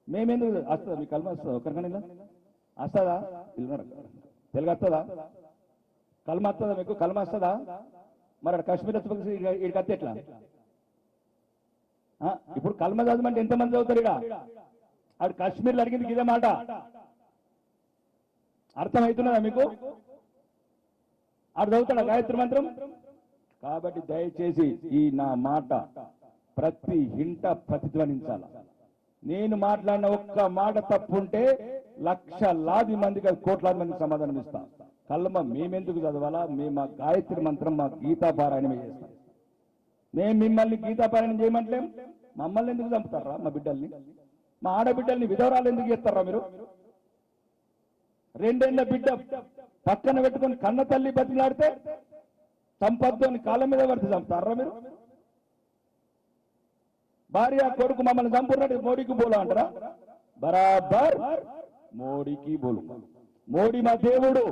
మేమెందుకు వస్తుందా మీ కల్మ వస్తుందా ఒకరికైనా వస్తుందా తెలుగు వస్తుందా కల్మ వస్తుందా మీకు కల్మ వస్తుందా మరి అక్కడ కాశ్మీర్ వచ్చి ఇక్కడికి వస్తే ఎట్లా ఇప్పుడు కల్మ చదవమంటే ఎంతమంది చదువుతారు ఇక ఆడు కాశ్మీర్లో అడిగింది ఇదే మాట అర్థమవుతున్నదా మీకు ఆడు చదువుతాడా గాయత్రి మంత్రం కాబట్టి దయచేసి ఈ నా మాట ప్రతి ఇంట ప్రతిధ్వనించాల నేను మాట్లాడిన ఒక్క మాట తప్పుంటే లక్షలాది మందికి కోట్లాది మందికి సమాధానం ఇస్తాం కల్మ మేమెందుకు చదవాలా మేము మా గాయత్రి మంత్రం మా గీతా పారాయణమే చేస్తాం మేము మిమ్మల్ని గీతా పారాయణం చేయమంటలేం మమ్మల్ని ఎందుకు చంపుతారా మా బిడ్డల్ని మా ఆడబిడ్డల్ని విధవరాలు ఎందుకు చేస్తారా మీరు రెండేళ్ల బిడ్డ పక్కన పెట్టుకొని కన్న తల్లి బతిలాడితే చంపద్దు అని కాళ్ళ మీద పడితే చంపుతారా మీరు భార్య కొడుకు మమ్మల్ని చంపున్నట్టు మోడీకి బోలు అంటారా బరాబర్ మోడీకి బోలు మోడీ మా దేవుడు